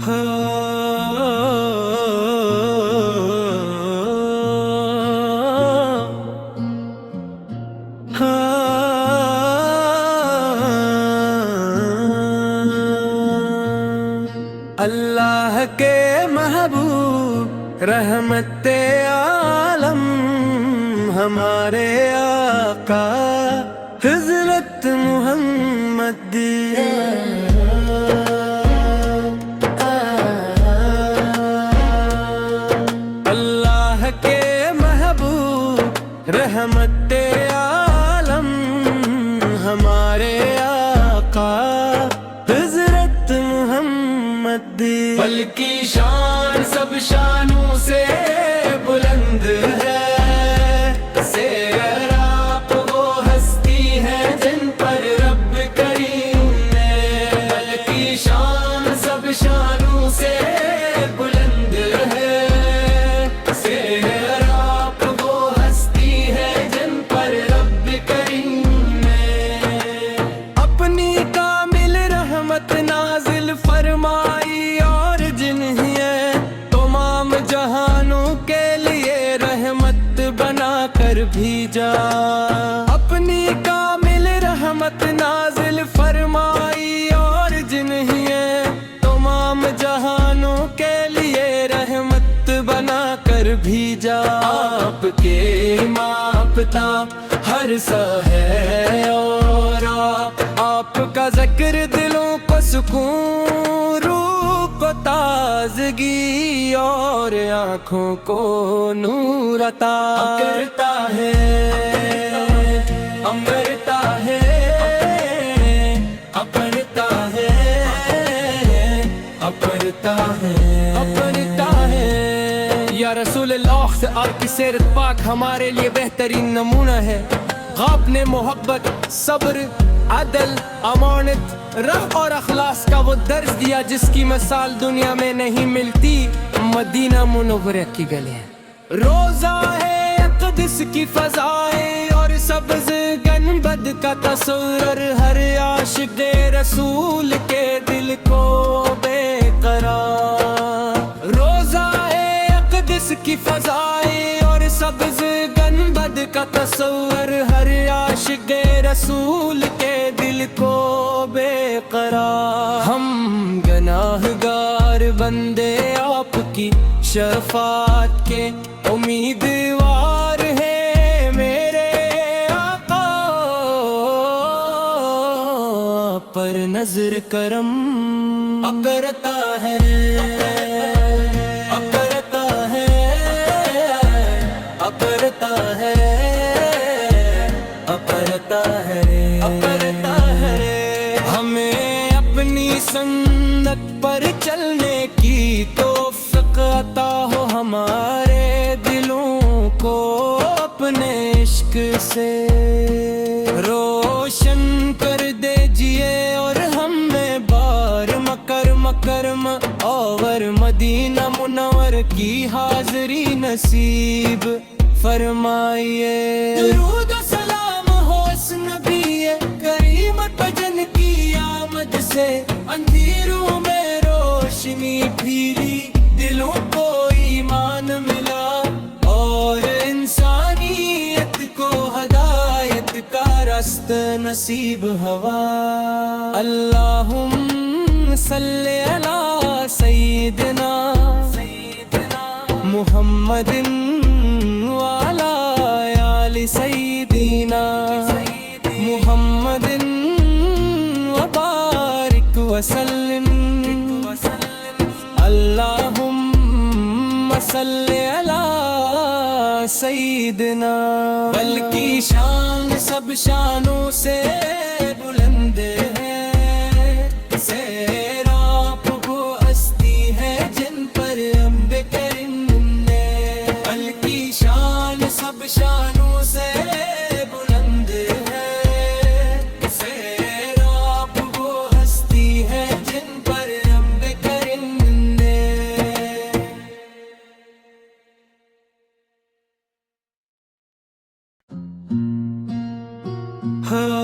اللہ کے محبوب رحمت عالم ہمارے آقا حضرت محمد اللہ کے محبوب رحمت عالم ہمارے آقا حضرت محمد، پل کی شان سب شانوں سے بلند ہے، سیراب وہ ہستی ہے جن پر رب کریم نے، پل کی شان سب شانوں سے بلند ہے، سیراب وہ ہستی ہے جن پر رب کریم نے اپنی کامل رحمت نازل فرمائی، اور جنہیں تمام جہانوں کے لیے رحمت بنا کر بھیجا، اپنی کامل رحمت نازل فرمائی، اور جنہیں تمام جہانوں کے لیے رحمت بنا کر بھیجا، آپ کے ماپتا ہر سا ہے، اور آپ کا ذکر دلوں کو سکون، روح کو تازگی، اور آنکھوں کو نور عطا کرتا ہے، امرتا ہے، اپرتا ہے، اپرتا ہے، اپرتا ہے۔ یا رسول اللہ سے آپ کی سیرت پاک ہمارے لیے بہترین نمونہ ہے، آپ نے محبت، صبر، عدل، امانت، رحم اور اخلاص کا وہ درس دیا جس کی مثال دنیا میں نہیں ملتی، مدینہ منورہ کی گلیاں، روزہ ہے اقدس کی فضائیں، اور سبز گنبد کا تصور، ہر عاشق رسول کے دل کو بے قرار، روزہ ہے اقدس کی فضائیں، اور سبز گنبد کا تصور، ہر عاشق رسول کے دل کو بے قرار، ہم گناہگار بندے آپ کی شفاعت کے امیدوار ہیں، میرے آقا پر نظر کرم کرتا ہے، کرتا ہے، کرتا ہے، کرتا ہے، کرتا ہے، ہمیں اپنی سنت پر چلنے کی توفیق عطا ہو، ہمارے دلوں کو اپنے عشق سے روشن کر دیجئے، اور ہمیں بار مکرم کرم اور مدینہ منور کی حاضری نصیب فرمائیے، درود و سلام ہو اس نبی کریم پر جن کی آمد سے اندھیروں میں روشنی پھیلی، دلوں کو ایمان ملا، اور انسانیت کو ہدایت کا راستہ نصیب ہوا، اللہم صلی علی سیدنا محمد وعلی آل سیدنا محمد وبارک وسلم، اللہم صلی علی سیدنا، بل کی شان سب شانوں سے بلند ہے، سیراب وہ ہستی ہے جن پر رب کریم نے، بل کی شان سب شانوں سے بلند ہے، سیراب وہ ہستی ہے جن پر رب کریم نے ہاں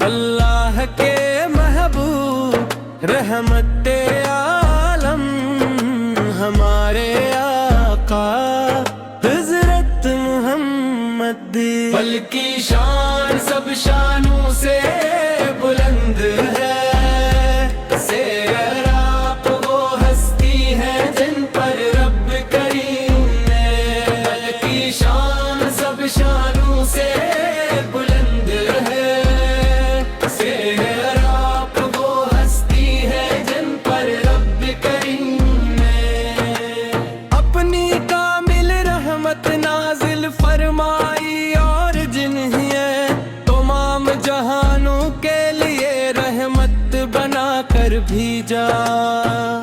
اللہ کے محبوب رحمت عالم ہمارے آقا حضرت محمد، پل کی شان سب شانوں سے بلند ہے، سیراب وہ ہستی ہے جن پر رب کریم نے، پل کی شان سب شانوں سے بلند ہے، سیراب وہ ہستی ہے جن پر رب کریم نے اپنی کامل رحمت نازل فرمائی، اور جنہیں تمام جہانوں کے لیے رحمت بنا کر بھیجا،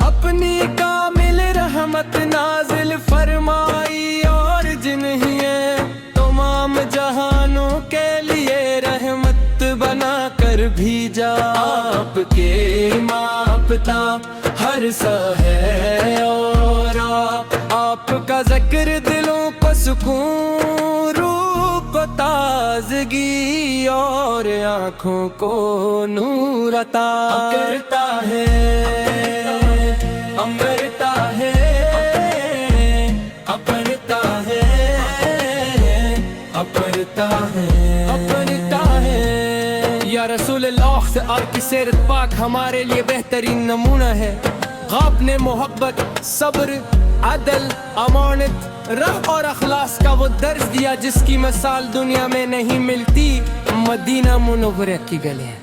اپنی کامل رحمت نازل فرمائی، اور جنہیں تمام جہانوں کے لیے رحمت بنا کر بھیجا، آپ کے ماپتا ہر سا ہے، اور آپ کا ذکر دلوں کو سکون، روح کو تازگی، اور آنکھوں کو نور عطا کرتا ہے، امرتا ہے، اپرتا ہے، اپرتا ہے، اپرتا ہے۔ یا رسول اللہ سے آپ کی سیرت پاک ہمارے لیے بہترین نمونہ ہے، آپ نے محبت، صبر، عدل، امانت، رحم اور اخلاص کا وہ درس دیا جس کی مثال دنیا میں نہیں ملتی، مدینہ منورہ کی گلیاں،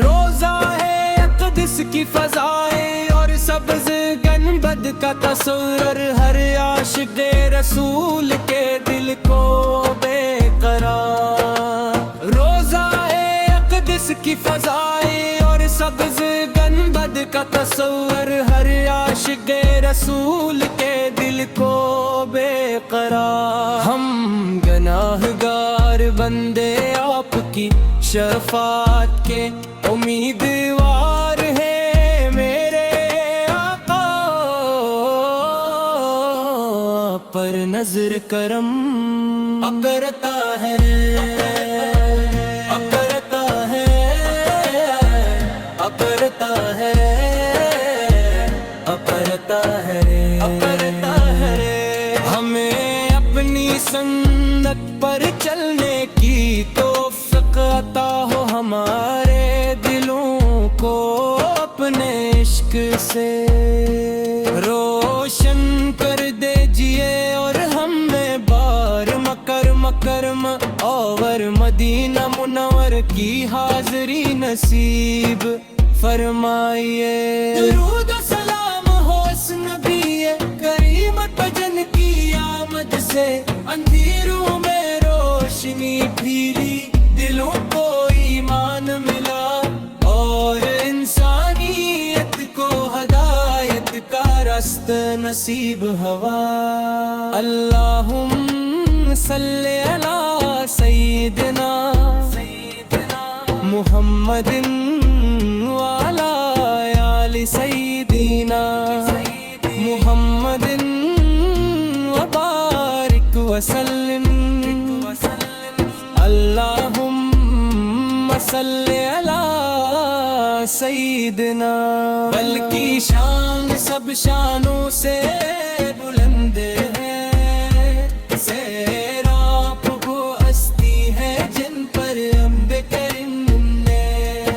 روزہ ہے اقدس کی فضائیں، اور سبز گنبد کا تصور، ہر عاشق رسول کے دل کو بے قرار، روزہ ہے اقدس کی فضائیں، اور سبز گنبد کا تصور، ہر عاشق رسول کے دل کو بے قرار، ہم گناہگار بندے آپ کی شفاعت کے امیدوار ہیں، میرے آقا پر نظر کرم اکرتا ہے، اکرتا ہے، اکرتا ہے، اپرتا ہے، اپرتا ہے، ہمیں اپنی سنت پر چلنے کی توفیق عطا ہو، ہمارے دلوں کو اپنے عشق سے روشن کر دیجئے، اور ہمیں بار مکرم کرم اور مدینہ منور کی حاضری نصیب فرمائیے، درود و سلام ہو اس نبی کریم پر جن کی آمد سے اندھیروں میں روشنی پھیلی، دلوں کو ایمان ملا، اور انسانیت کو ہدایت کا راستہ نصیب ہوا، اللہم صلی علی سیدنا محمد وعلی آل سیدنا محمد وبارک وسلم، اللہم صلی علی سیدنا، بلکہ شان سب شانوں سے بلند ہے، سیراب وہ ہستی ہے جن پر رب کریم نے،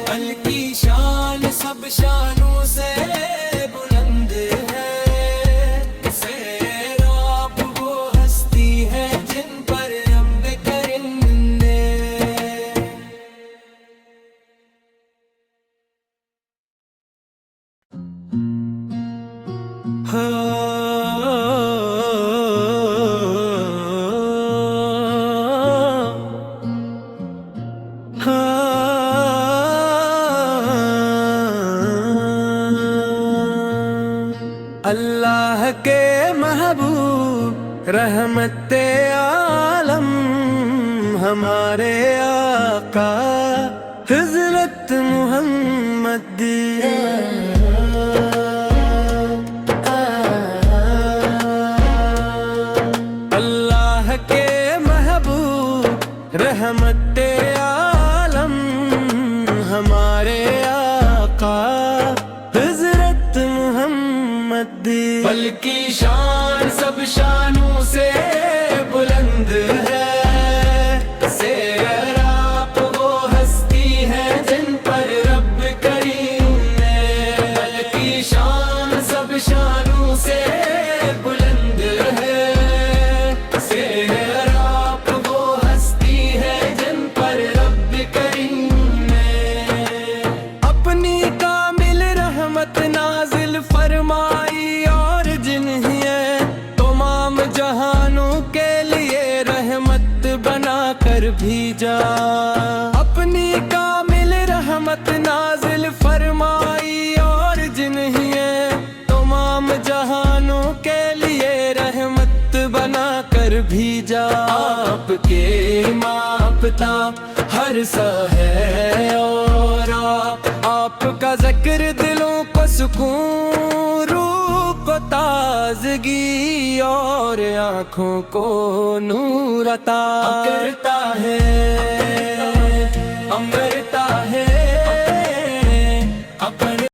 بلکہ شان سب شانوں سے بلند ہے، سیراب وہ ہستی ہے جن پر رب کریم نے۔ اللہ کے محبوب رحمت عالم ہمارے آقا حضرت محمد سب شانوں سے بلند ہے، سیراب وہ ہستی ہے جن پر رب کریم نے کی شان سب شانوں سے بلند ہے، سیراب وہ ہستی ہے جن پر رب کریم نے اپنی کامل رحمت نازل فرمائی، اور جنہیں تمام جہانوں کے لیے رحمت بنا کر بھیجا، اپنی کامل رحمت نازل فرمائی، اور جنہیں تمام جہانوں کے لیے رحمت بنا کر بھیجا، آپ کے ماپتا ہر سا ہے، اور آپ کا ذکر دلوں کو سکون، روح کو تازگی، اور آنکھوں کو نور عطا کرتا ہے۔